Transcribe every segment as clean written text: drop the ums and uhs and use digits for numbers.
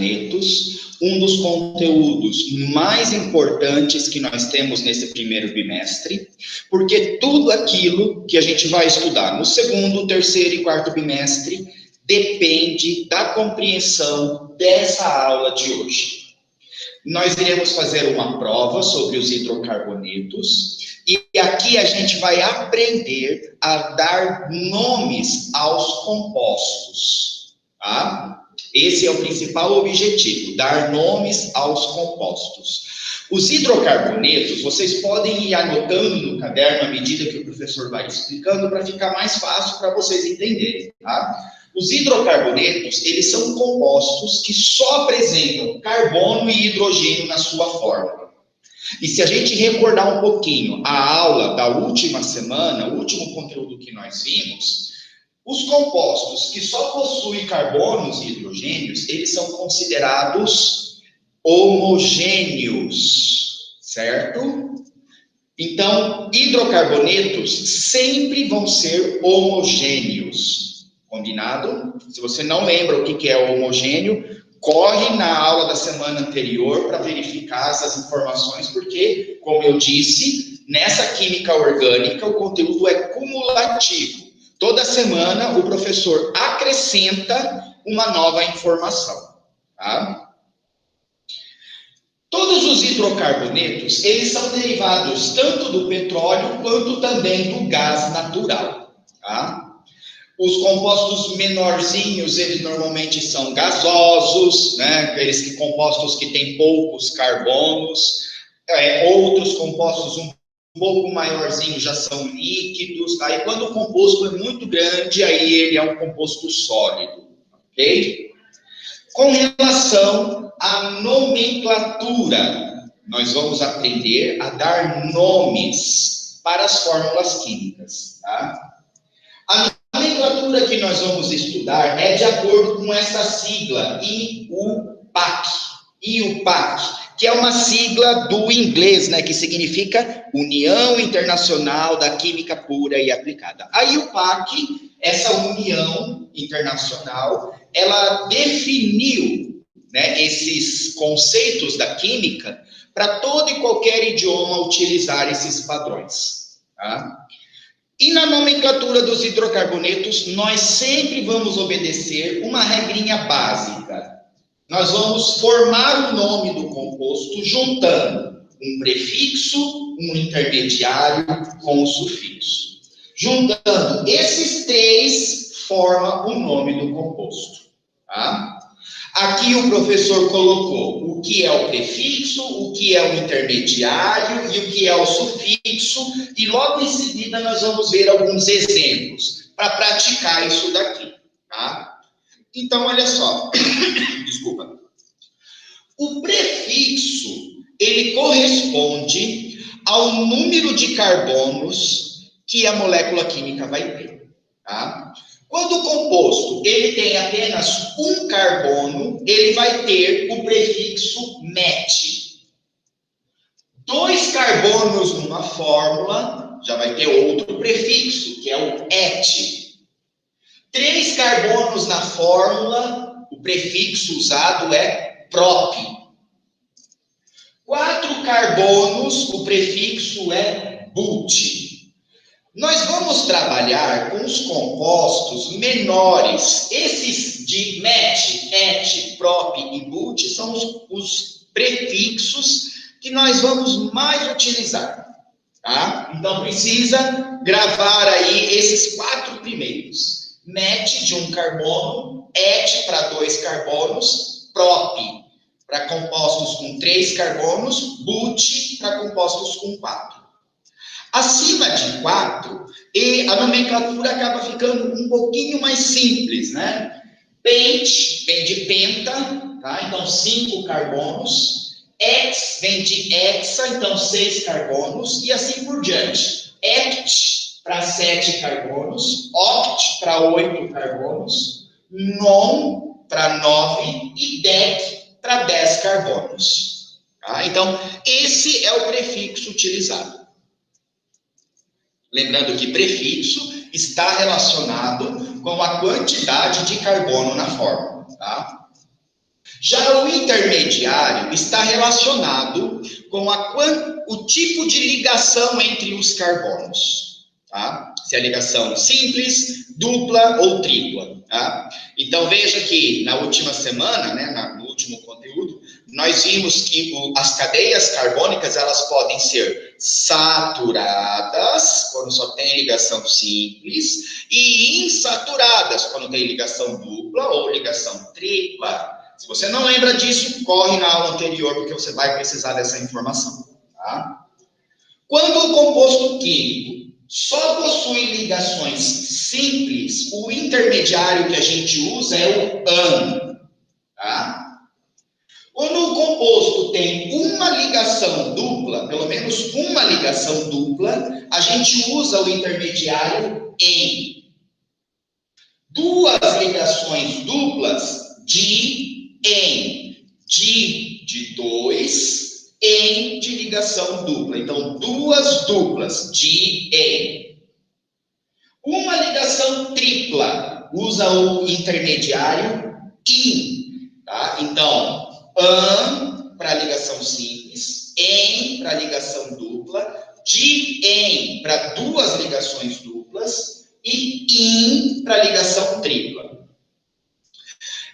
hidrocarbonetos, um dos conteúdos mais importantes que nós temos nesse primeiro bimestre, porque tudo aquilo que a gente vai estudar no segundo, terceiro e quarto bimestre depende da compreensão dessa aula de hoje. Nós iremos fazer uma prova sobre os hidrocarbonetos e aqui a gente vai aprender a dar nomes aos compostos, tá? Esse é o principal objetivo, dar nomes aos compostos. Os hidrocarbonetos, vocês podem ir anotando no caderno à medida que o professor vai explicando para ficar mais fácil para vocês entenderem, tá? Os hidrocarbonetos, eles são compostos que só apresentam carbono e hidrogênio na sua fórmula. E se a gente recordar um pouquinho a aula da última semana, o último conteúdo que nós vimos, os compostos que só possuem carbonos e hidrogênios, eles são considerados homogêneos, certo? Então, hidrocarbonetos sempre vão ser homogêneos. Combinado? Se você não lembra o que é homogêneo, corre na aula da semana anterior para verificar essas informações, porque, como eu disse, nessa química orgânica o conteúdo é cumulativo. Toda semana o professor acrescenta uma nova informação, tá? Todos os hidrocarbonetos, eles são derivados tanto do petróleo quanto também do gás natural, tá? Os compostos menorzinhos, eles normalmente são gasosos, né? Aqueles compostos que têm poucos carbonos. Outros compostos um pouco maiorzinhos já são líquidos. Aí, quando o composto é muito grande, aí ele é um composto sólido, ok? Com relação à nomenclatura, nós vamos aprender a dar nomes para as fórmulas químicas, tá? A nomenclatura que nós vamos estudar é de acordo com essa sigla, IUPAC, que é uma sigla do inglês, né, que significa União Internacional da Química Pura e Aplicada. A IUPAC, essa União Internacional, ela definiu, né, esses conceitos da química para todo e qualquer idioma utilizar esses padrões, tá? E na nomenclatura dos hidrocarbonetos, nós sempre vamos obedecer uma regrinha básica. Nós vamos formar o nome do composto juntando um prefixo, um intermediário com o sufixo. Juntando esses três, forma o nome do composto, tá? Aqui o professor colocou o que é o prefixo, o que é o intermediário e o que é o sufixo, e logo em seguida nós vamos ver alguns exemplos para praticar isso daqui, tá? Então, olha só, desculpa. O prefixo, ele corresponde ao número de carbonos que a molécula química vai ter, tá? Quando o composto ele tem apenas um carbono, ele vai ter o prefixo met. 2 carbonos numa fórmula, já vai ter outro prefixo, que é o et. 3 carbonos na fórmula, o prefixo usado é prop. 4 carbonos, o prefixo é but. Nós vamos trabalhar com os compostos menores. Esses de met, et, prop e but são os prefixos que nós vamos mais utilizar, tá? Então, precisa gravar aí esses 4 primeiros. Met de 1 carbono, et para 2 carbonos, prop para compostos com 3 carbonos, but para compostos com 4. Acima de 4, e a nomenclatura acaba ficando um pouquinho mais simples, né? Pent vem de penta, tá? Então 5 carbonos. Hex vem de hexa, então 6 carbonos, e assim por diante. Hect para 7 carbonos, oct para 8 carbonos, non para 9 e dec para 10 carbonos. Tá? Então, esse é o prefixo utilizado. Lembrando que prefixo está relacionado com a quantidade de carbono na fórmula, tá? Já o intermediário está relacionado com o tipo de ligação entre os carbonos, tá? Se é ligação simples, dupla ou tripla, tá? Então, veja que na última semana, né, no último conteúdo, nós vimos que as cadeias carbônicas, elas podem ser saturadas, quando só tem ligação simples, e insaturadas, quando tem ligação dupla ou ligação tripla. Se você não lembra disso, corre na aula anterior, porque você vai precisar dessa informação, tá? Quando o composto químico só possui ligações simples, o intermediário que a gente usa é o AN, tá? Quando o composto tem uma ligação dupla, pelo menos uma ligação dupla, a gente usa o intermediário EN. Duas ligações duplas, di-EN. Di de dois, EN de ligação dupla. Então, duas duplas, di-EN. Uma ligação tripla, usa o intermediário IN. Tá? Então, AN para ligação simples, EN para ligação dupla, di-EN para duas ligações duplas e IN para ligação tripla.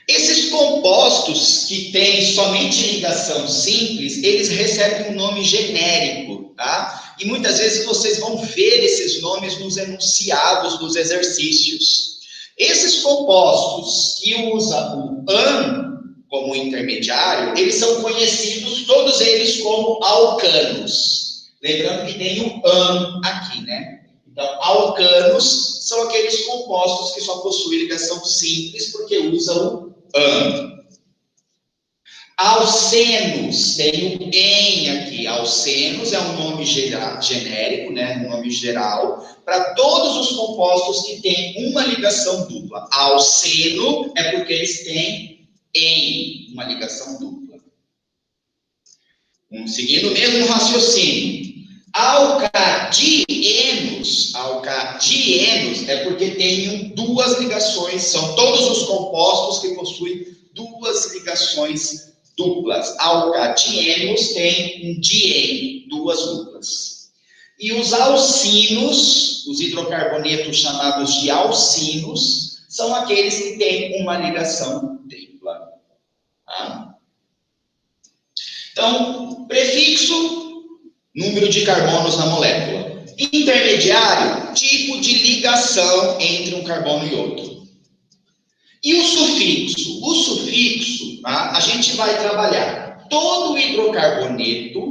Esses compostos que têm somente ligação simples, eles recebem um nome genérico, tá? E muitas vezes vocês vão ver esses nomes nos enunciados dos exercícios. Esses compostos que usam o AN como intermediário, eles são conhecidos, todos eles, como alcanos. Lembrando que tem o AN aqui, né? Então, alcanos são aqueles compostos que só possuem ligação simples, porque usam o AN. Alcenos, tem o EN aqui. Alcenos é um nome genérico, né? Um nome geral, para todos os compostos que têm uma ligação dupla. Alceno é porque eles têm em uma ligação dupla. Seguindo o mesmo raciocínio. Alcadienos é porque tem duas ligações, são todos os compostos que possuem duas ligações duplas. Alcadienos tem um diene, duas duplas. E os alcinos, os hidrocarbonetos chamados de alcinos, são aqueles que têm uma ligação tripla. Tá? Então, prefixo, número de carbonos na molécula. Intermediário, tipo de ligação entre um carbono e outro. E o sufixo? O sufixo, tá? A gente vai trabalhar todo hidrocarboneto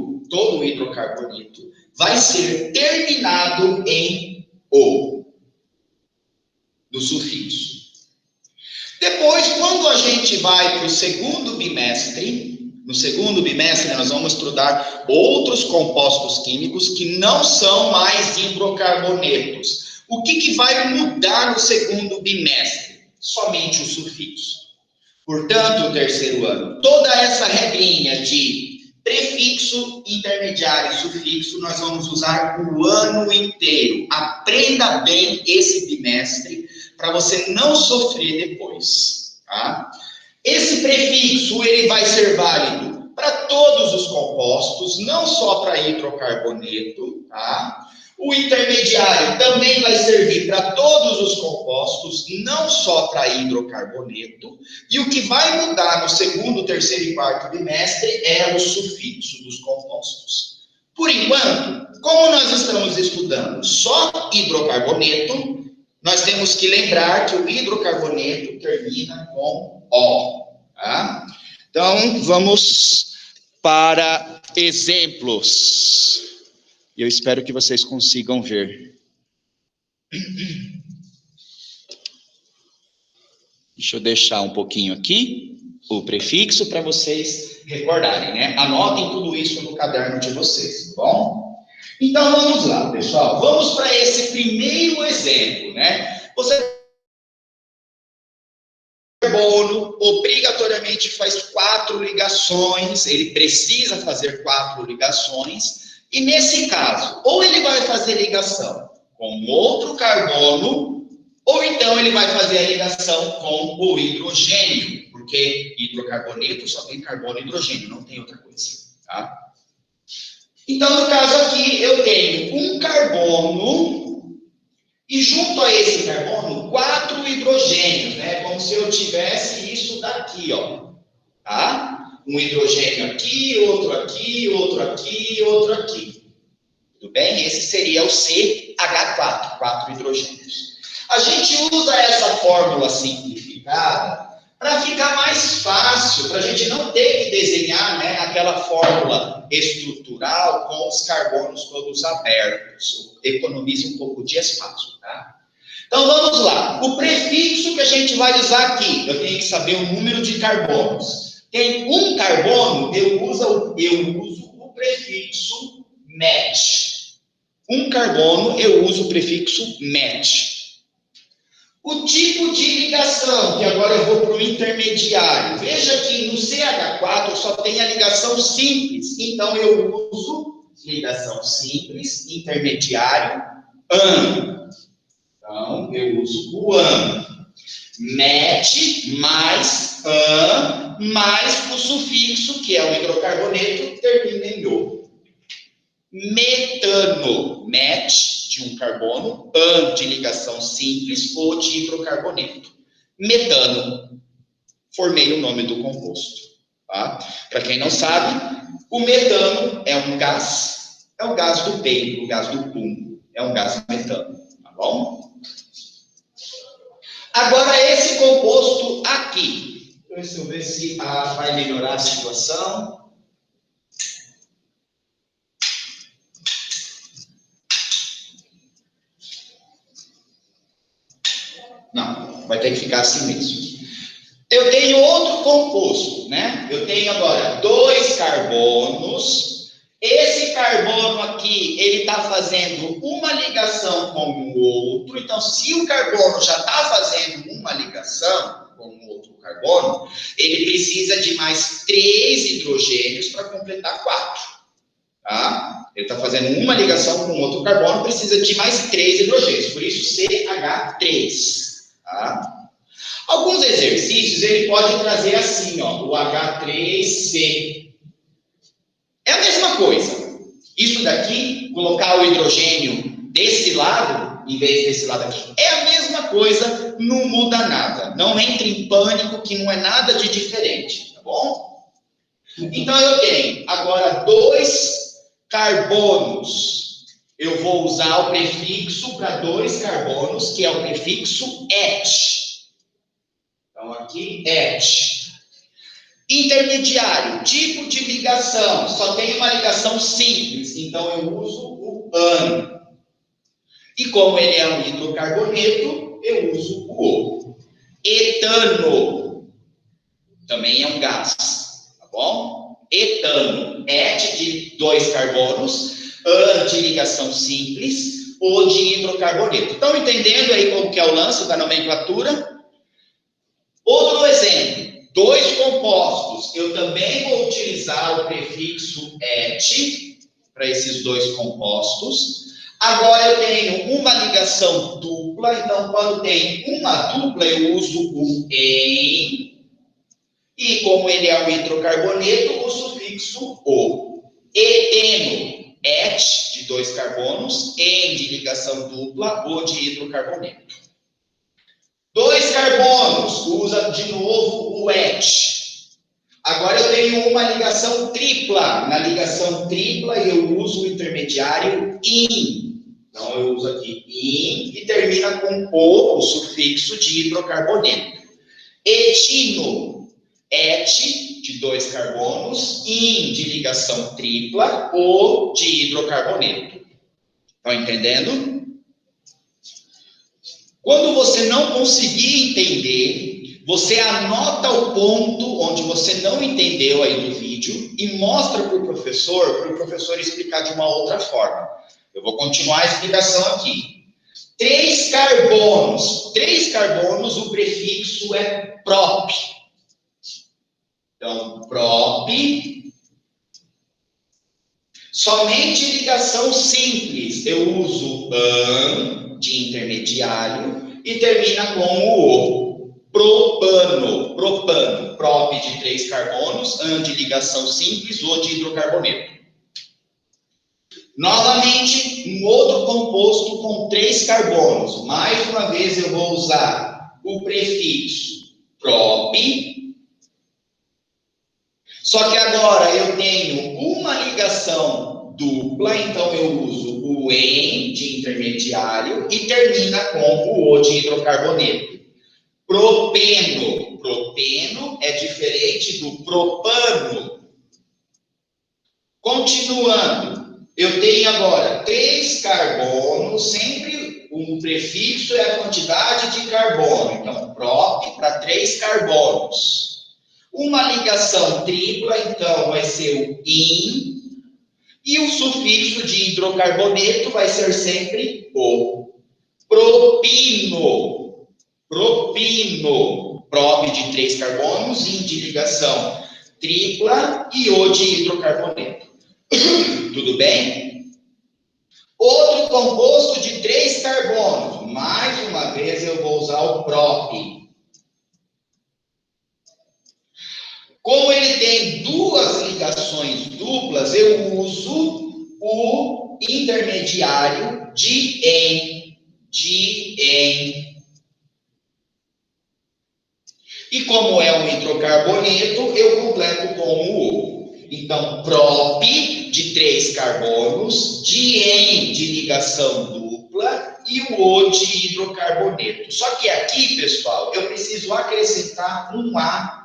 vai ser terminado em O, do sufixo. Depois, quando a gente vai para o segundo bimestre, no segundo bimestre nós vamos estudar outros compostos químicos que não são mais hidrocarbonetos. O que vai mudar no segundo bimestre? Somente o sufixo. Portanto, o terceiro ano, toda essa regrinha de prefixo, intermediário e sufixo, nós vamos usar o ano inteiro. Aprenda bem esse bimestre, para você não sofrer depois, tá? Esse prefixo, ele vai ser válido para todos os compostos, não só para hidrocarboneto, tá? O intermediário também vai servir para todos os compostos, não só para hidrocarboneto. E o que vai mudar no segundo, terceiro e quarto bimestre é o sufixo dos compostos. Por enquanto, como nós estamos estudando só hidrocarboneto, nós temos que lembrar que o hidrocarboneto termina com O. Tá? Então, vamos para exemplos. Eu espero que vocês consigam ver. Deixa eu deixar um pouquinho aqui o prefixo para vocês recordarem, né? Anotem tudo isso no caderno de vocês, tá bom? Então, vamos lá, pessoal. Vamos para esse primeiro exemplo, né? O carbono obrigatoriamente faz 4 ligações, ele precisa fazer 4 ligações, e nesse caso, ou ele vai fazer ligação com outro carbono, ou então ele vai fazer a ligação com o hidrogênio, porque porque hidrocarboneto só tem carbono e hidrogênio, não tem outra coisa, tá? Então, no caso aqui, eu tenho um carbono e junto a esse carbono, 4 hidrogênios, né? Como se eu tivesse isso daqui, ó, tá? Um hidrogênio aqui, outro aqui, outro aqui, outro aqui. Tudo bem? Esse seria o CH4, 4 hidrogênios. A gente usa essa fórmula simplificada para ficar mais fácil, para a gente não ter que desenhar, né, aquela fórmula estrutural com os carbonos todos abertos. Economiza um pouco de espaço, tá? Então, vamos lá. O prefixo que a gente vai usar aqui, eu tenho que saber o número de carbonos. Tem um carbono, eu uso o prefixo MET. Um carbono, eu uso o prefixo MET. O tipo de ligação, que agora eu vou para o intermediário. Veja que no CH4 só tem a ligação simples. Então, eu uso ligação simples, intermediário, AN. Então, eu uso o AN. MET mais AN mais o sufixo, que é o hidrocarboneto, termina em O. Metano, MET de um carbono, AN de ligação simples ou de hidrocarboneto. Metano. Formei o nome do composto. Tá? Para quem não sabe, o metano é um gás, é o gás do peito, o gás do pulmão. É um gás metano, tá bom? Agora, esse composto aqui. Deixa eu ver se vai melhorar a situação. Não, vai ter que ficar assim mesmo. Eu tenho outro composto, né? Eu tenho agora 2 carbonos. Esse carbono aqui, ele está fazendo uma ligação com o outro. Então, se o carbono já está fazendo uma ligação com o outro carbono, ele precisa de mais 3 hidrogênios para completar 4. Tá? Ele está fazendo uma ligação com outro carbono, precisa de mais 3 hidrogênios. Por isso, CH3. Tá? Alguns exercícios ele pode trazer assim, ó, o H3C. É a mesma coisa. Isso daqui, colocar o hidrogênio desse lado, em vez desse lado aqui, é a mesma coisa, não muda nada. Não entre em pânico, que não é nada de diferente, tá bom? Então, eu tenho agora 2 carbonos. Eu vou usar o prefixo para 2 carbonos, que é o prefixo ET. Então, aqui, ET. Intermediário, tipo de ligação. Só tem uma ligação simples, então eu uso o AN. E como ele é um hidrocarboneto, eu uso o O. Etano. Também é um gás, tá bom? Etano, ET de 2 carbonos, AN de ligação simples, O de hidrocarboneto. Estão entendendo aí como que é o lance da nomenclatura? Outro exemplo, 2 compostos, eu também vou utilizar o prefixo ET para esses 2 compostos. Agora eu tenho uma ligação dupla, então quando tem uma dupla eu uso o EN. E como ele é um hidrocarboneto, o sufixo O. Eteno, ET de 2 carbonos, EN de ligação dupla, O de hidrocarboneto. 2 carbonos, usa de novo o ET. Agora eu tenho uma ligação tripla. Na ligação tripla eu uso o intermediário IN. Então eu uso aqui IN e termina com o sufixo de hidrocarboneto. Etino, ET de 2 carbonos, IN de ligação tripla, O de hidrocarboneto. Estão entendendo? Quando você não conseguir entender, você anota o ponto onde você não entendeu aí no vídeo e mostra para o professor explicar de uma outra forma. Eu vou continuar a explicação aqui. 3 carbonos. 3 carbonos, o prefixo é prop. Então, prop. Somente ligação simples. Eu uso AN de intermediário e termina com o O. propano, prop de 3 carbonos, an de ligação simples, O de hidrocarboneto. Novamente, um outro composto com 3 carbonos. Mais uma vez eu vou usar o prefixo prop. Só que agora eu tenho uma ligação dupla, então eu uso o en de intermediário e termina com o O de hidrocarboneto. Propeno. Propeno é diferente do propano. Continuando, eu tenho agora 3 carbonos, sempre o prefixo é a quantidade de carbono. Então, prop para 3 carbonos. Uma ligação tripla, então, vai ser o in. E o sufixo de hidrocarboneto vai ser sempre o. Propino. Propino. Prop de 3 carbonos, in de ligação tripla e O de hidrocarboneto. Tudo bem? Outro composto de 3 carbonos. Mais uma vez eu vou usar o prop. Como ele tem 2 ligações duplas, eu uso o intermediário de en. E como é um hidrocarboneto, eu completo com o O. Então, prop de 3 carbonos, en de ligação dupla e o O de hidrocarboneto. Só que aqui, pessoal, eu preciso acrescentar um A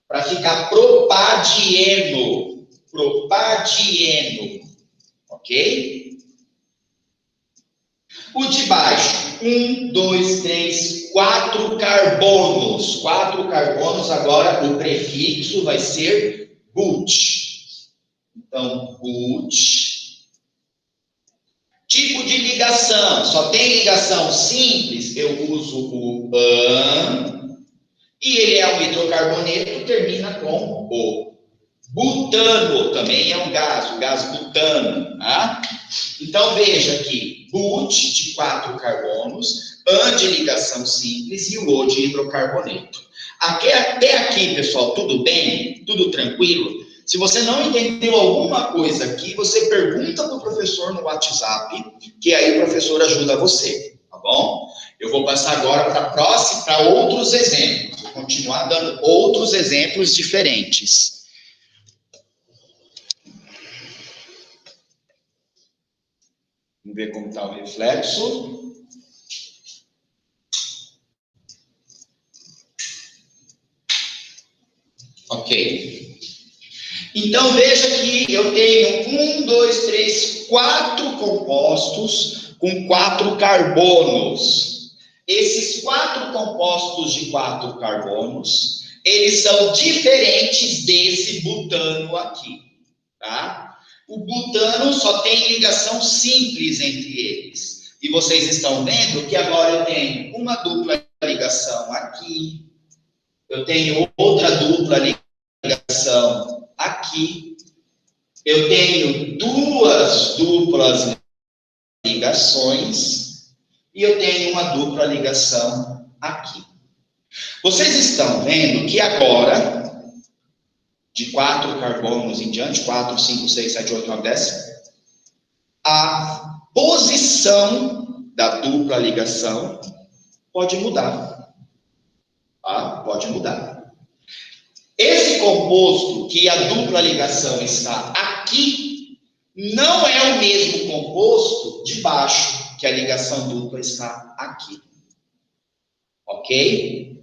para ficar propadieno. Propadieno. Ok? O de baixo, 1, 2, 3, 4 carbonos. 4 carbonos, agora o prefixo vai ser but. Então, but. Tipo de ligação, só tem ligação simples, eu uso o an. E ele é um hidrocarboneto, termina com o. Butano também é um gás, o gás butano. Tá? Então, veja aqui, but de 4 carbonos, an de ligação simples e o O de hidrocarboneto. Até aqui, pessoal, tudo bem? Tudo tranquilo? Se você não entendeu alguma coisa aqui, você pergunta para o professor no WhatsApp, que aí o professor ajuda você, tá bom? Eu vou passar agora para outros exemplos. Vou continuar dando outros exemplos diferentes. Vamos ver como está o reflexo. Ok. Então, veja que eu tenho 1, 2, 3, 4 compostos com 4 carbonos. Esses 4 compostos de 4 carbonos, eles são diferentes desse butano aqui, tá? O butano só tem ligação simples entre eles. E vocês estão vendo que agora eu tenho uma dupla ligação aqui, eu tenho outra dupla ligação aqui, eu tenho 2 duplas ligações e eu tenho uma dupla ligação aqui. Vocês estão vendo que agora, de 4 carbonos em diante, 4, 5, 6, 7, 8, 9, 10, a posição da dupla ligação pode mudar. Tá? Pode mudar. Esse composto que a dupla ligação está aqui, não é o mesmo composto de baixo, que a ligação dupla está aqui. Ok?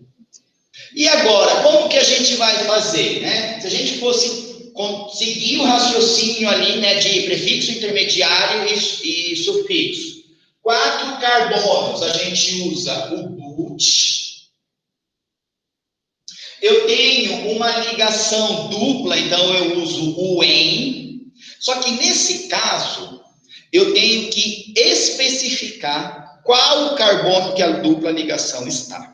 E agora, como que a gente vai fazer, né? Se a gente fosse conseguir o raciocínio ali, né, de prefixo intermediário e sufixo. 4 carbonos, a gente usa o but. Eu tenho uma ligação dupla, então eu uso o en. Só que nesse caso, eu tenho que especificar qual o carbono que a dupla ligação está.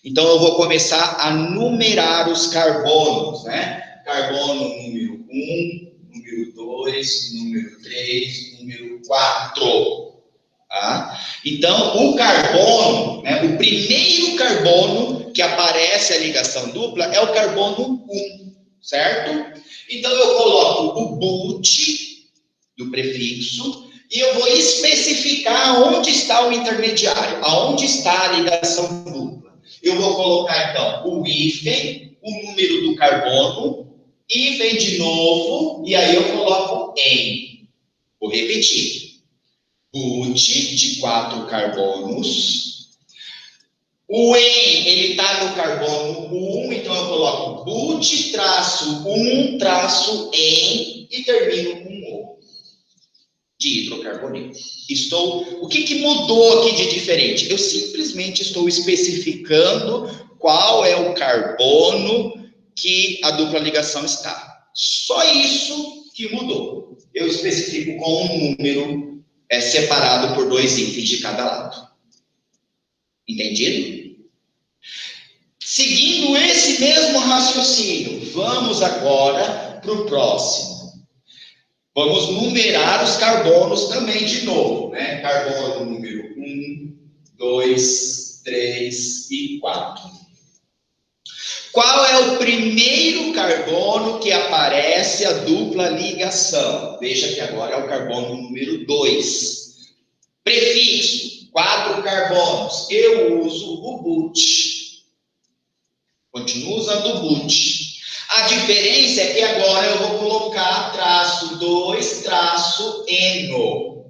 Então, eu vou começar a numerar os carbonos, né? Carbono número 1, número 2, número 3, número 4. Tá? Então, o carbono, né, né? O primeiro carbono que aparece a ligação dupla é o carbono 1, certo? Então, eu coloco o but do prefixo e eu vou especificar onde está o intermediário, aonde está a ligação dupla. Eu vou colocar, então, o hífen, o número do carbono, hífen de novo, e aí eu coloco em. Vou repetir. But de 4 carbonos. O em, ele está no carbono 1, então eu coloco but traço 1 traço em e termino com o de hidrocarboneto. O que mudou aqui de diferente? Eu simplesmente estou especificando qual é o carbono que a dupla ligação está. Só isso que mudou. Eu especifico com um número separado por 2 hífens de cada lado. Entendido? Seguindo esse mesmo raciocínio, vamos agora para o próximo. Vamos numerar os carbonos também de novo, né? Carbono número 1, 2, 3 e 4. Qual é o primeiro carbono que aparece a dupla ligação? Veja que agora é o carbono número 2. Prefixo, 4 carbonos. Eu uso o but. Continuo usando o but. A diferença é que agora eu vou colocar traço 2, traço eno.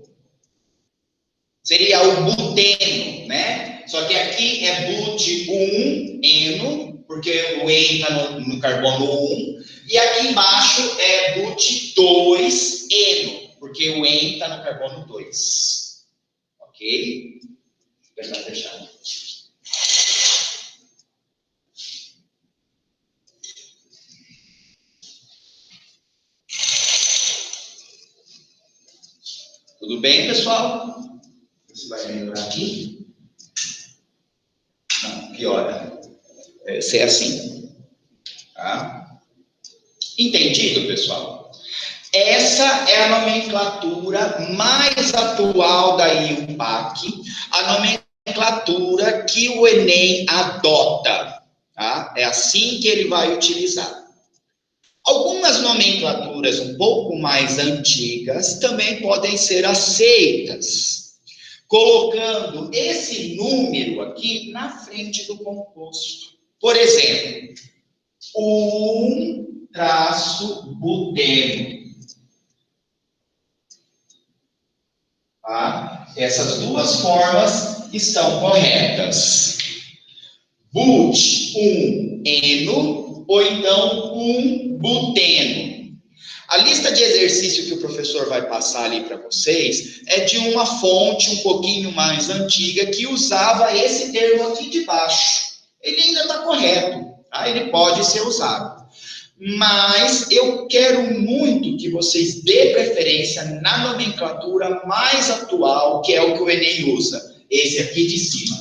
Seria o buteno, né? Só que aqui é but 1, eno, porque o en está no carbono 1. E aqui embaixo é but 2, eno, porque o en está no carbono 2. Ok? Vou tentar fechar. Tudo bem, pessoal? Você vai melhorar aqui? Não, piora. Ser assim. Tá? Entendido, pessoal? Essa é a nomenclatura mais atual da IUPAC, a nomenclatura que o Enem adota. Tá? É assim que ele vai utilizar. Algumas nomenclaturas um pouco mais antigas também podem ser aceitas, colocando esse número aqui na frente do composto. Por exemplo, 1-buteno. Tá? Essas duas formas estão corretas. But, 1-eno, ou então 1-buteno. A lista de exercício que o professor vai passar ali para vocês é de uma fonte um pouquinho mais antiga que usava esse termo aqui de baixo. Ele ainda está correto, tá? Ele pode ser usado. Mas eu quero muito que vocês dê preferência na nomenclatura mais atual, que é o que o Enem usa. Esse aqui de cima.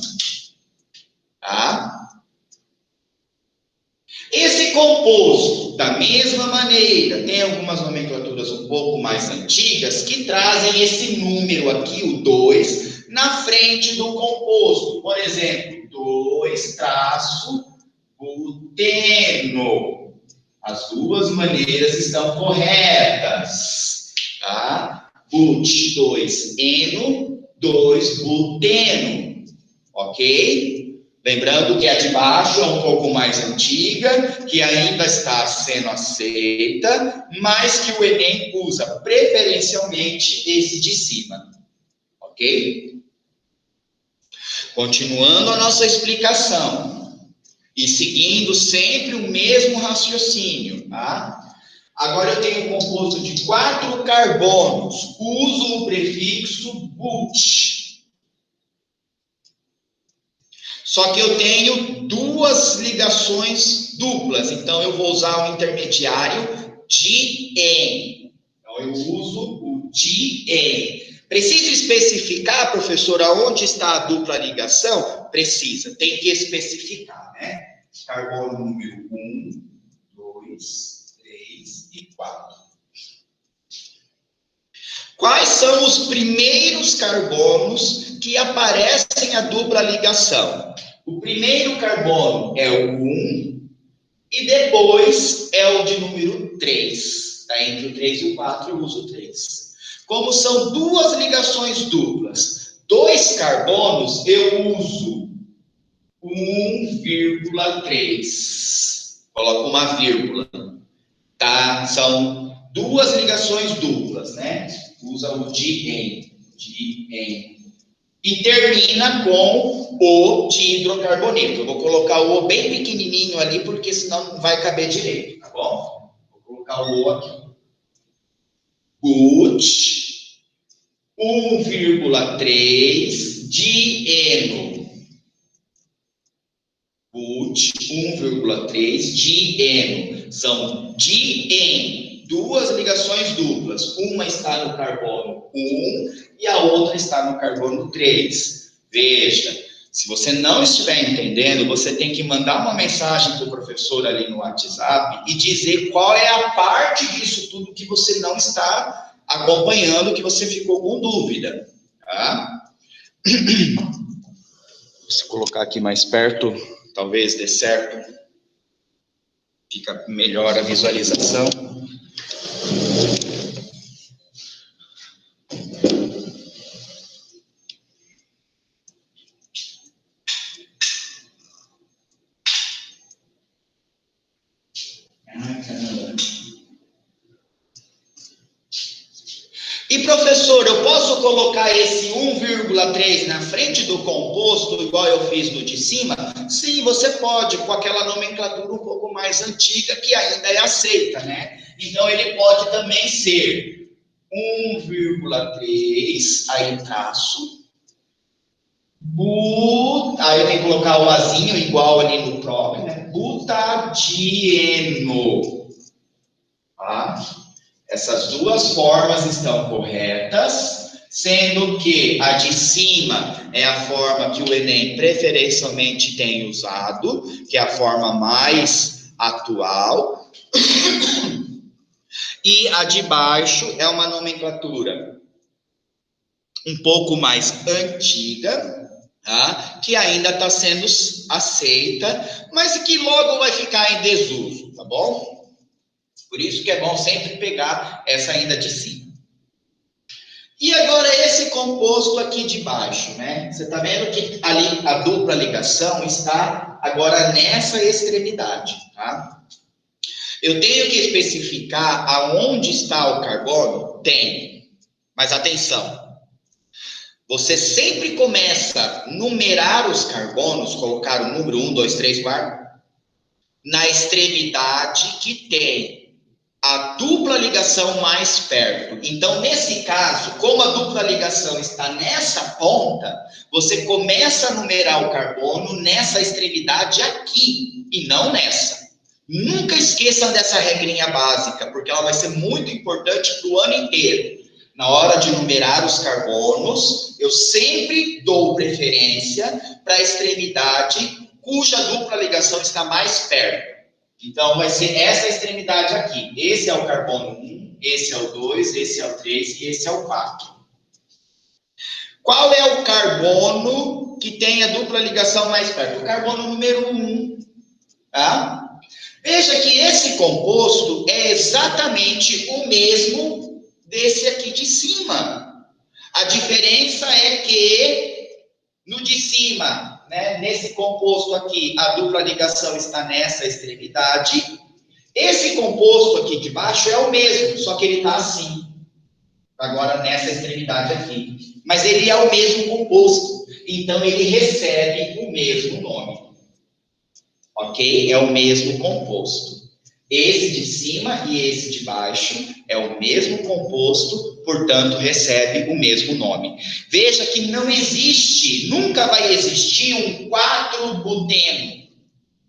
Tá? Esse composto, da mesma maneira, tem algumas nomenclaturas um pouco mais antigas que trazem esse número aqui, o 2, na frente do composto. Por exemplo, 2-buteno. As duas maneiras estão corretas. Tá? But, 2-eno, 2-buteno. Ok? Lembrando que a de baixo é um pouco mais antiga, que ainda está sendo aceita, mas que o Enem usa preferencialmente esse de cima. Ok? Continuando a nossa explicação e seguindo sempre o mesmo raciocínio, tá? Agora eu tenho um composto de 4 carbonos, uso o prefixo but. Só que eu tenho duas ligações duplas, então eu vou usar o intermediário di-en. Então eu uso o di-en. Precisa especificar, professor, aonde está a dupla ligação? Precisa, tem que especificar, né? Carbono número 1, 2, 3 e 4. Quais são os primeiros carbonos que aparecem a dupla ligação. O primeiro carbono é o 1 e depois é o de número 3. Tá? Entre o 3 e o 4 eu uso o 3. Como são duas ligações duplas, 2 carbonos, eu uso 1,3. Coloco uma vírgula. Tá? São duas ligações duplas, né? Usa o de-en. E termina com o de hidrocarboneto. Eu vou colocar o O bem pequenininho ali, porque senão não vai caber direito, tá bom? Vou colocar o O aqui. Gut, 1,3 dieno. Gut, 1,3 dieno. São dien, duas ligações duplas. Uma está no carbono 1 e a outra está no carbono 3. Veja, se você não estiver entendendo, você tem que mandar uma mensagem para o professor ali no WhatsApp e dizer qual é a parte disso tudo que você não está acompanhando, que você ficou com dúvida. Tá? Se eu colocar aqui mais perto, talvez dê certo. Fica melhor a visualização. E, professor, eu posso colocar esse 1,3 na frente do composto, igual eu fiz no de cima? Sim, você pode, com aquela nomenclatura um pouco mais antiga, que ainda é aceita, né? Então, ele pode também ser 1,3, aí traço, aí eu tenho que colocar o azinho igual ali no próprio, né? Butadieno. Tá? Essas duas formas estão corretas, sendo que a de cima é a forma que o Enem preferencialmente tem usado, que é a forma mais atual, e a de baixo é uma nomenclatura um pouco mais antiga, tá? Que ainda está sendo aceita, mas que logo vai ficar em desuso, tá bom? Por isso que é bom sempre pegar essa ainda de cima. E agora esse composto aqui de baixo, né? Você está vendo que ali a dupla ligação está agora nessa extremidade, tá? Eu tenho que especificar aonde está o carbono? Tem. Mas atenção. Você sempre começa a numerar os carbonos, colocar o número 1, 2, 3, 4, na extremidade que tem a dupla ligação mais perto. Então, nesse caso, como a dupla ligação está nessa ponta, você começa a numerar o carbono nessa extremidade aqui, e não nessa. Nunca esqueçam dessa regrinha básica, porque ela vai ser muito importante para o ano inteiro. Na hora de numerar os carbonos, eu sempre dou preferência para a extremidade cuja dupla ligação está mais perto. Então, vai ser essa extremidade aqui. Esse é o carbono 1, esse é o 2, esse é o 3 e esse é o 4. Qual é o carbono que tem a dupla ligação mais perto? O carbono número 1. Tá? Veja que esse composto é exatamente o mesmo desse aqui de cima. A diferença é que no de cima, né, nesse composto aqui, a dupla ligação está nessa extremidade. Esse composto aqui de baixo é o mesmo, só que ele está assim. Agora nessa extremidade aqui. Mas ele é o mesmo composto. Então ele recebe o mesmo nome. Ok? É o mesmo composto. Esse de cima e esse de baixo é o mesmo composto, portanto, recebe o mesmo nome. Veja que não existe, nunca vai existir um 4-buteno,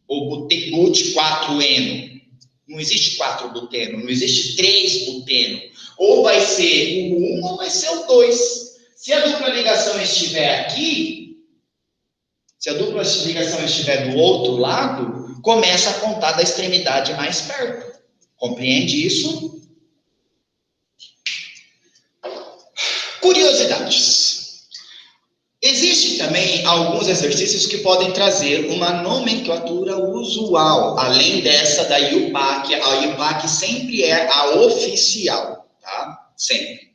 ou but-4-eno. Não existe 4-buteno, não existe 3-buteno. Ou vai ser o 1 ou vai ser o 2. Se a dupla ligação estiver aqui, se a dupla ligação estiver do outro lado, começa a contar da extremidade mais perto. Compreende isso? Curiosidades. Existem também alguns exercícios que podem trazer uma nomenclatura usual, além dessa da IUPAC. A IUPAC sempre é a oficial, tá? Sempre.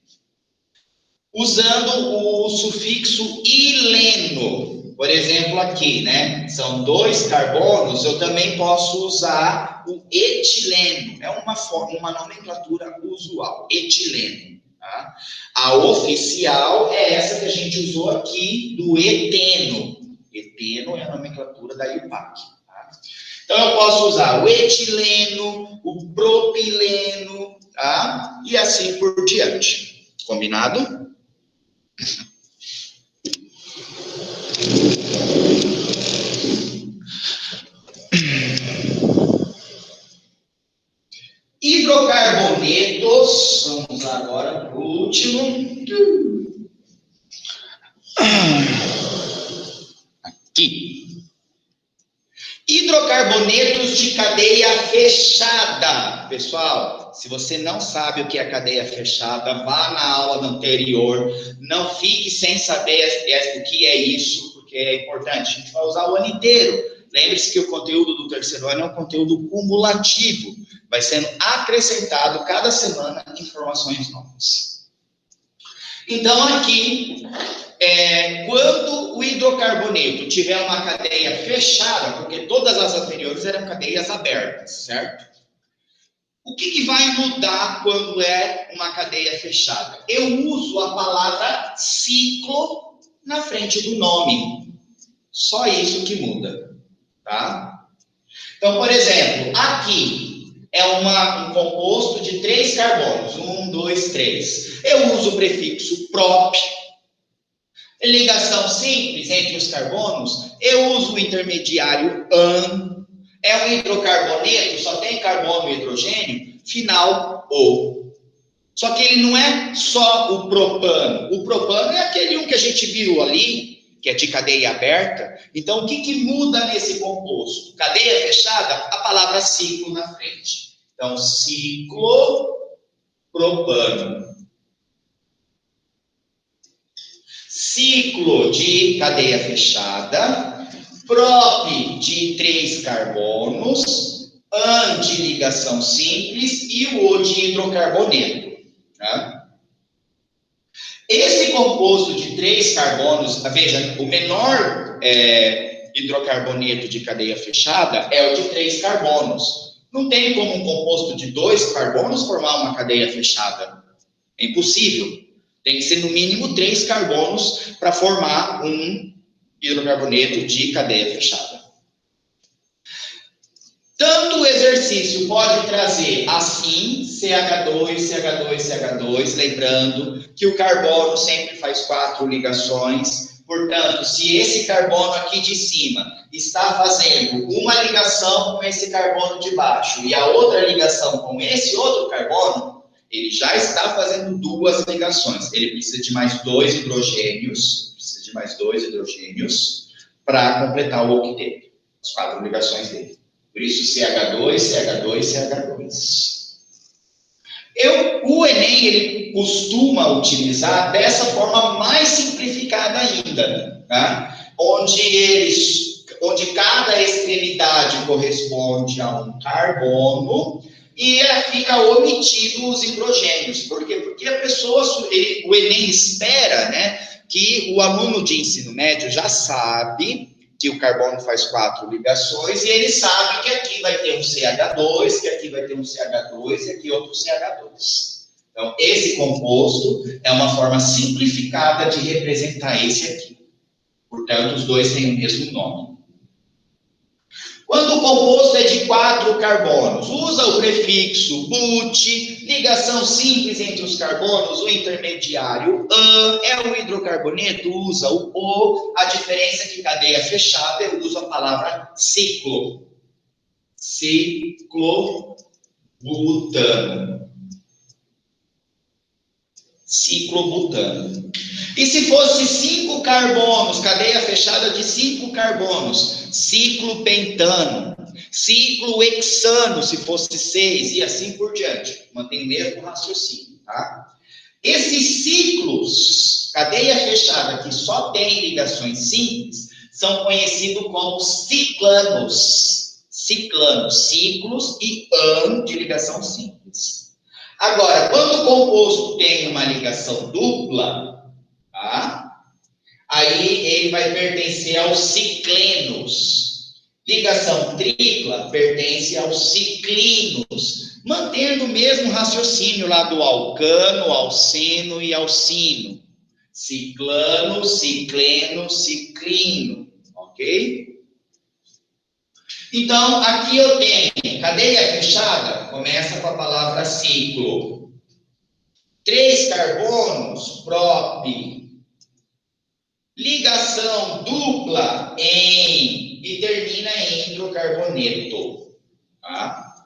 Usando o sufixo ileno. Por exemplo, aqui, né? São 2 carbonos, eu também posso usar o etileno. É uma nomenclatura usual, etileno. Tá? A oficial é essa que a gente usou aqui, do eteno. Eteno é a nomenclatura da IUPAC. Tá? Então, eu posso usar o etileno, o propileno, tá? E assim por diante. Combinado? Hidrocarbonetos, vamos agora para o último. Aqui. Hidrocarbonetos de cadeia fechada. Pessoal, se você não sabe o que é cadeia fechada, vá na aula anterior. Não fique sem saber o que é isso, porque é importante. A gente vai usar o ano inteiro. Lembre-se que o conteúdo do terceiro ano é um conteúdo cumulativo. Vai sendo acrescentado cada semana informações novas. Então, aqui, quando o hidrocarboneto tiver uma cadeia fechada, porque todas as anteriores eram cadeias abertas, certo? O que vai mudar quando é uma cadeia fechada? Eu uso a palavra ciclo na frente do nome. Só isso que muda, tá? Então, por exemplo, aqui é um composto de 3 carbonos. 1, 2, 3. Eu uso o prefixo prop. Ligação simples entre os carbonos, eu uso o intermediário an. É um hidrocarboneto, só tem carbono e hidrogênio, final o. Só que ele não é só o propano. O propano é aquele um que a gente viu ali, que é de cadeia aberta. Então, o que muda nesse composto? Cadeia fechada, a palavra ciclo na frente. Então, ciclopropano. Ciclo de cadeia fechada, prop de 3 carbonos, an de ligação simples e o O de hidrocarboneto. Tá? Esse composto de 3 carbonos, veja, o menor hidrocarboneto de cadeia fechada é o de 3 carbonos. Não tem como um composto de 2 carbonos formar uma cadeia fechada. É impossível. Tem que ser no mínimo 3 carbonos para formar um hidrocarboneto de cadeia fechada. Tanto o exercício pode trazer assim, CH2, CH2, CH2, lembrando que o carbono sempre faz 4 ligações. Portanto, se esse carbono aqui de cima está fazendo uma ligação com esse carbono de baixo e a outra ligação com esse outro carbono, ele já está fazendo 2 ligações. Ele precisa de mais 2 hidrogênios, para completar o octeto, as 4 ligações dele. Por isso, CH2, CH2, CH2. O Enem, ele costuma utilizar dessa forma mais simplificada ainda, tá? Onde cada extremidade corresponde a um carbono e fica omitido os hidrogênios. Por quê? Porque a pessoa, o Enem espera, né, que o aluno de ensino médio já sabe que o carbono faz 4 ligações e ele sabe que aqui vai ter um CH2, que aqui vai ter um CH2 e aqui outro CH2. Então, esse composto é uma forma simplificada de representar esse aqui. Portanto, os dois têm o mesmo nome. Quando o composto é de 4 carbonos, usa o prefixo but, ligação simples entre os carbonos, o intermediário an, é o hidrocarboneto, usa o O, a diferença é que cadeia fechada eu uso a palavra ciclo. Ciclobutano. Ciclobutano. E se fosse 5 carbonos, cadeia fechada de 5 carbonos, ciclopentano, ciclohexano, se fosse 6, e assim por diante. Mantém o mesmo raciocínio, tá? Esses ciclos, cadeia fechada, que só tem ligações simples, são conhecidos como ciclanos. Ciclanos, ciclos e an de ligação simples. Agora, quando o composto tem uma ligação dupla, tá? Aí ele vai pertencer aos ciclenos. Ligação tripla pertence aos ciclinos, mantendo o mesmo raciocínio lá do alcano, alceno e alcino. Ciclano, cicleno, ciclino, ok? Então, aqui eu tenho cadeia fechada, começa com a palavra ciclo. 3 carbonos, prop. Ligação dupla em e termina em hidrocarboneto. Tá?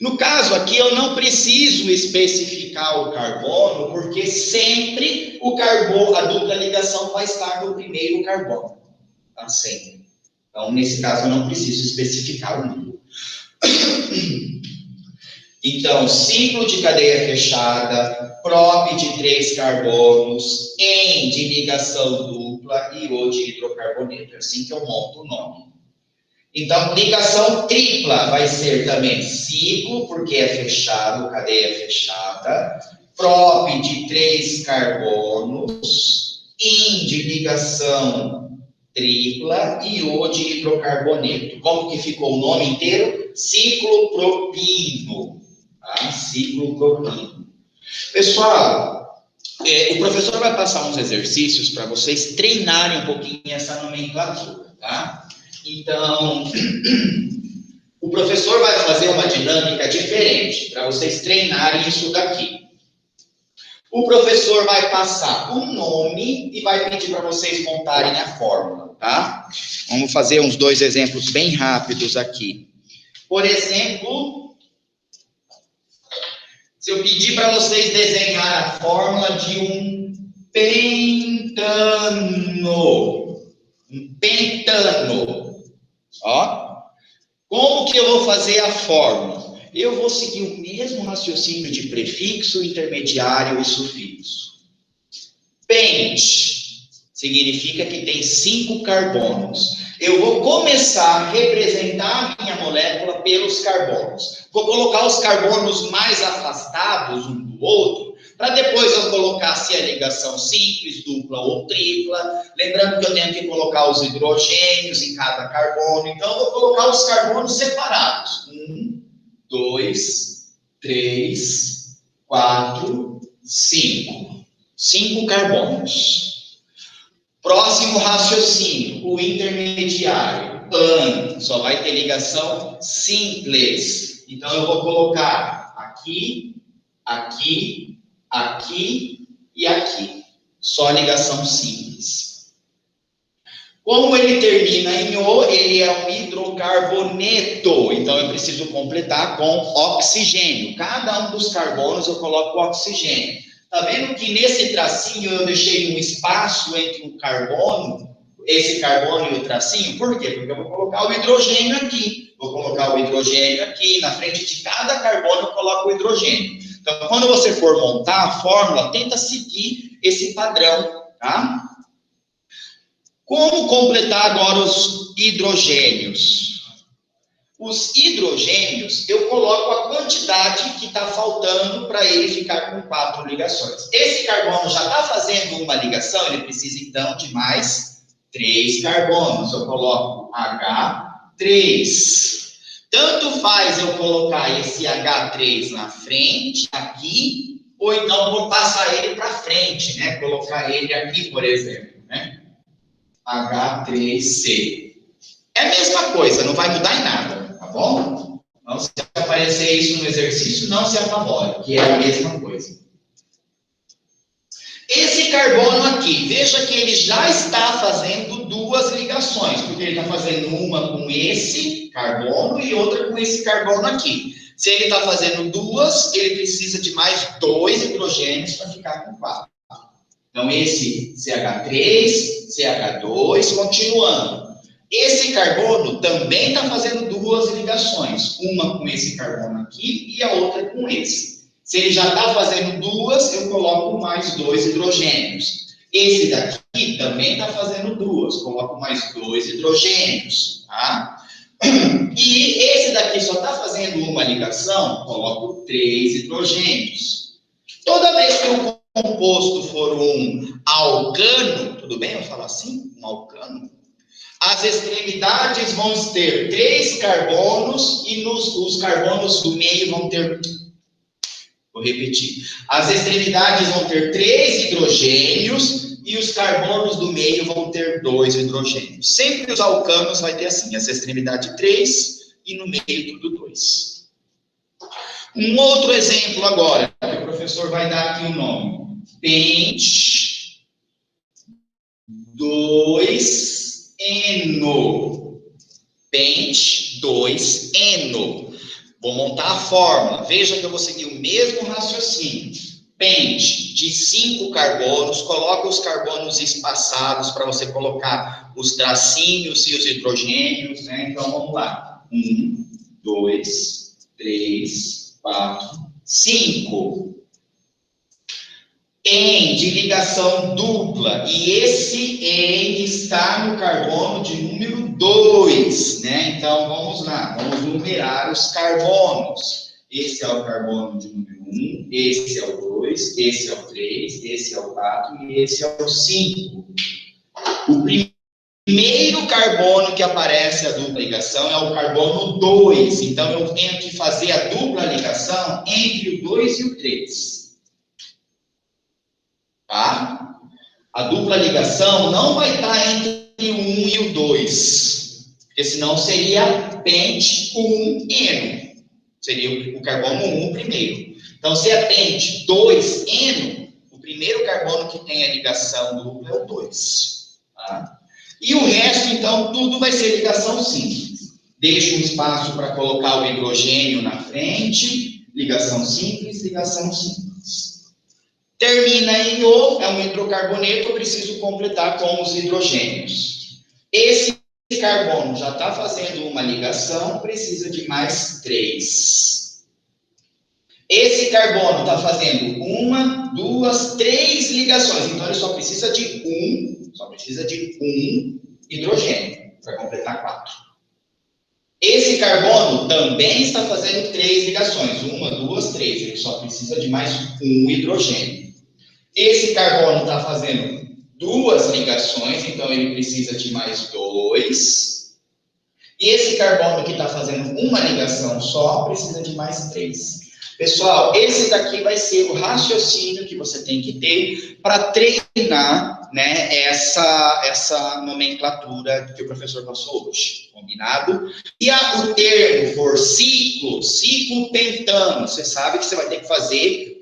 No caso aqui, eu não preciso especificar o carbono, porque sempre o carbono, a dupla ligação vai estar no primeiro carbono. Tá? Sempre. Então, nesse caso, eu não preciso especificar o número. Então, ciclo de cadeia fechada, prop de 3 carbonos, em de ligação dupla e o de hidrocarboneto. É assim que eu monto o nome. Então, ligação tripla vai ser também ciclo, porque é fechado, cadeia fechada, prop de 3 carbonos, in de ligação tripla e o de hidrocarboneto. Como que ficou o nome inteiro? Ciclopropino. Tá? Ciclopropino. Pessoal, o professor vai passar uns exercícios para vocês treinarem um pouquinho essa nomenclatura, tá? Então, o professor vai fazer uma dinâmica diferente para vocês treinarem isso daqui. O professor vai passar um nome e vai pedir para vocês montarem a fórmula, tá? Vamos fazer uns 2 exemplos bem rápidos aqui. Por exemplo, se eu pedir para vocês desenhar a fórmula de um pentano. Um pentano. Ó. Como que eu vou fazer a fórmula? Eu vou seguir o mesmo raciocínio de prefixo, intermediário e sufixo. Pent significa que tem 5 carbonos. Eu vou começar a representar a minha molécula pelos carbonos. Vou colocar os carbonos mais afastados um do outro, para depois eu colocar se é ligação simples, dupla ou tripla. Lembrando que eu tenho que colocar os hidrogênios em cada carbono. Então, eu vou colocar os carbonos separados. 1, 2, 3, 4, 5. 5 carbonos. Próximo raciocínio, o intermediário, an, só vai ter ligação simples. Então, eu vou colocar aqui, aqui, aqui e aqui. Só ligação simples. Como ele termina em O, ele é um hidrocarboneto. Então, eu preciso completar com oxigênio. Cada um dos carbonos eu coloco oxigênio. Tá vendo que nesse tracinho eu deixei um espaço entre um carbono, esse carbono e o tracinho? Por quê? Porque eu vou colocar o hidrogênio aqui. Vou colocar o hidrogênio aqui. Na frente de cada carbono eu coloco o hidrogênio. Então, quando você for montar a fórmula, tenta seguir esse padrão, tá? Como completar agora os hidrogênios? Os hidrogênios, eu coloco a quantidade que está faltando para ele ficar com 4 ligações. Esse carbono já está fazendo uma ligação, ele precisa então de mais 3 carbonos. Eu coloco H3. Tanto faz eu colocar esse H3 na frente, aqui, ou então vou passar ele para frente, né? Colocar ele aqui, por exemplo, né? H3C. É a mesma coisa, não vai mudar em nada. Tá bom? Então, se aparecer isso no exercício, não se apavore, que é a mesma coisa. Esse carbono aqui, veja que ele já está fazendo 2 ligações, porque ele está fazendo uma com esse carbono e outra com esse carbono aqui. Se ele está fazendo 2, ele precisa de mais 2 hidrogênios para ficar com 4. Então, esse CH3, CH2, continuando. Esse carbono também está fazendo 2 ligações, uma com esse carbono aqui e a outra com esse. Se ele já está fazendo duas, eu coloco mais 2 hidrogênios. Esse daqui também está fazendo duas, coloco mais 2 hidrogênios, tá? E esse daqui só está fazendo uma ligação, coloco 3 hidrogênios. Toda vez que o composto for um alcano, tudo bem eu falar assim? Um alcano? As extremidades vão ter 3 carbonos e os carbonos do meio vão ter... Vou repetir. As extremidades vão ter 3 hidrogênios e os carbonos do meio vão ter 2 hidrogênios. Sempre os alcanos vai ter assim, as extremidades 3 e no meio tudo 2. Um outro exemplo agora, que o professor vai dar aqui o nome. Pente 2-eno. Pente 2-eno. Vou montar a fórmula. Veja que eu vou seguir o mesmo raciocínio. Pente de 5 carbonos, coloca os carbonos espaçados para você colocar os tracinhos e os hidrogênios, né? Então, vamos lá. 1, 2, 3, 4, 5. En de ligação dupla, e esse En está no carbono de número 2, né? Então, vamos lá, vamos numerar os carbonos. Esse é o carbono de número 1, esse é o 2, esse é o 3, esse é o 4 e esse é o 5. O primeiro carbono que aparece a dupla ligação é o carbono 2, então eu tenho que fazer a dupla ligação entre o 2 e o 3. Tá? A dupla ligação não vai estar entre o 1 e o 2, porque senão seria pente 1-eno. Seria o carbono 1 primeiro. Então, se é pente 2-eno, o primeiro carbono que tem a ligação dupla é o 2. Tá? E o resto, então, tudo vai ser ligação simples. Deixo um espaço para colocar o hidrogênio na frente, ligação simples, ligação simples. Termina em O, é um hidrocarboneto, eu preciso completar com os hidrogênios. Esse carbono já está fazendo uma ligação, precisa de mais 3. Esse carbono está fazendo 1, 2, 3 ligações, então ele só precisa de um hidrogênio para completar 4. Esse carbono também está fazendo 3 ligações, 1, 2, 3, ele só precisa de mais um hidrogênio. Esse carbono está fazendo 2 ligações, então ele precisa de mais 2. E esse carbono que está fazendo uma ligação só, precisa de mais 3. Pessoal, esse daqui vai ser o raciocínio que você tem que ter para treinar, né, essa nomenclatura que o professor passou hoje. Combinado? E o termo for ciclo pentano, você sabe que você vai ter que fazer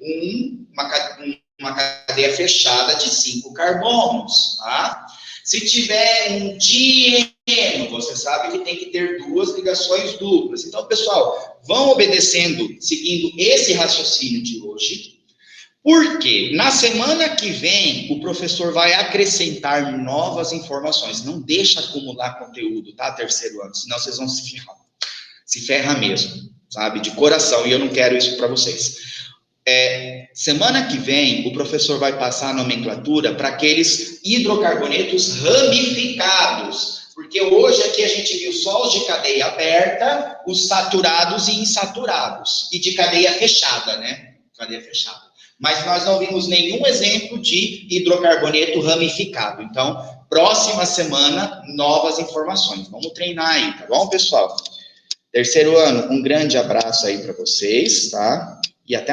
uma cadeia fechada de 5 carbonos, tá? Se tiver um dieno, você sabe que tem que ter 2 ligações duplas. Então, pessoal, vão obedecendo, seguindo esse raciocínio de hoje, porque na semana que vem o professor vai acrescentar novas informações. Não deixa acumular conteúdo, tá? Terceiro ano, senão vocês vão se ferrar. Se ferra mesmo, sabe? De coração, e eu não quero isso para vocês. Semana que vem, o professor vai passar a nomenclatura para aqueles hidrocarbonetos ramificados, porque hoje aqui a gente viu só os de cadeia aberta, os saturados e insaturados, e de cadeia fechada, né? Cadeia fechada. Mas nós não vimos nenhum exemplo de hidrocarboneto ramificado. Então, próxima semana, novas informações. Vamos treinar aí, tá bom, pessoal? Terceiro ano, um grande abraço aí para vocês, tá? E até mais.